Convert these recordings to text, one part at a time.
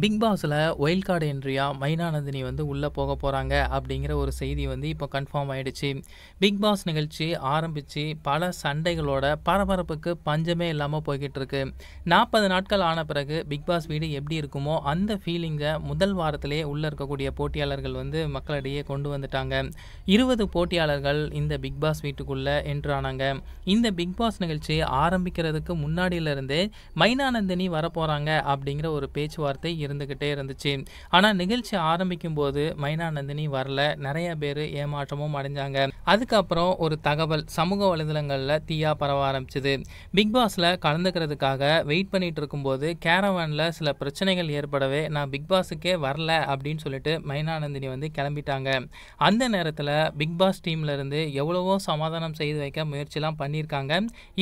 Big பாஸ்ல wild card என்ட்ரியா மைனா நந்தினி வந்து உள்ள போக போறாங்க அப்படிங்கிற ஒரு செய்தி வந்து இப்போ கன்ஃபார்ம் ஆயிடுச்சு. பிக் பாஸ் நிகழ்ச்சி ஆரம்பிச்சு பல சண்டைகளோட பரபரப்புக்கு பஞ்சமே இல்லாம போய்கிட்டு இருக்கு. 40 நாட்கள் ஆன பிறகு பிக் பாஸ் வீடு எப்படி இருக்குமோ அந்த ஃபீலிங்கை முதல் வாரத்திலேயே உள்ள இருக்கக்கூடிய போட்டியாளர்கள் வந்து மக்களிடையே கொண்டு வந்துட்டாங்க. 20 போட்டியாளர்கள் இந்த பிக் பாஸ் வீட்டுக்குள்ள என்ட்ரு ஆனாங்க. இந்த பிக் பாஸ் நிகழ்ச்சி ஆரம்பிக்கிறதுக்கு முன்னாடியில இருந்தே மைனா நந்தினி வரப்போறாங்க அப்படிங்கிற ஒரு பேச்சுவார்த்தை இருந்துகிட்டே இருந்துச்சு. ஆனா நிகழ்ச்சி ஆரம்பிக்கும் போது மைனா நந்தினி வரல. நிறைய பேர் ஏமாற்றமும் அடைஞ்சாங்க. அதுக்கப்புறம் ஒரு தகவல் சமூக வலைதளங்கள்ல தீயா பரவ ஆரம்பிச்சது. பிக் பாஸ்ல கலந்துக்கிறதுக்காக வெயிட் பண்ணிட்டு இருக்கும்போது கேரவான்ல சில பிரச்சனைகள் ஏற்படவே நான் பிக் பாஸுக்கே வரல அப்படின்னு சொல்லிட்டு மைனா நந்தினி வந்து கிளம்பிட்டாங்க. அந்த நேரத்துல பிக் பாஸ் டீம்ல இருந்து எவ்வளவோ சமாதானம் செய்து வைக்க முயற்சிலாம் பண்ணியிருக்காங்க.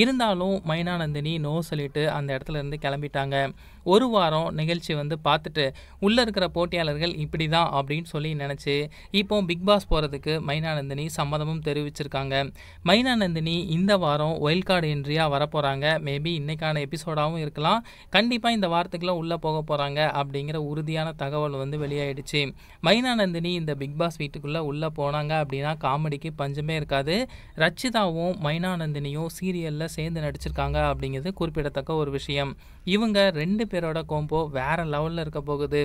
இருந்தாலும் மைனா நந்தினி நோ சொல்லிட்டு அந்த இடத்துல இருந்து கிளம்பிட்டாங்க. ஒரு வாரம் நிகழ்ச்சி வந்து பார்த்துட்டு உள்ள இருக்கிற போட்டியாளர்கள் இப்படிதான் அப்படின்னு சொல்லி நினைச்சு இப்போ பிக் பாஸ் போறதுக்கு மைனா நந்தினி சம்மதமும் தெரிவிச்சிருக்காங்க. மைனா நந்தினி இந்த வாரம் ஒயில்ட் கார்டு என்ட்ரியா வரப்போறாங்க. மேபி இன்னைக்கான எபிசோடாகவும் இருக்கலாம். கண்டிப்பா இந்த வாரத்துக்குள்ள உள்ள போக போறாங்க அப்படிங்கிற உறுதியான தகவல் வந்து வெளியாயிடுச்சு. மைனா நந்தினி இந்த பிக் பாஸ் வீட்டுக்குள்ள உள்ள போனாங்க அப்படின்னா காமெடிக்கு பஞ்சமே இருக்காது. ரச்சிதாவும் மைனா நந்தினியும் சீரியல்ல சேர்ந்து நடிச்சிருக்காங்க அப்படிங்கிறது குறிப்பிடத்தக்க ஒரு விஷயம். இவங்க 2 பேரோட கோம்போ வேற லெவல்ல இருக்க போகுது.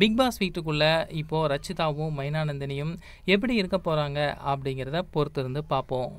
பிக் பாஸ் வீட்டுக்குள்ள இப்போ ரச்சிதாவும் மைனா நந்தினியும் எப்படி இருக்க போறாங்க அப்படிங்கிறத பொறுத்திருந்து பார்ப்போம்.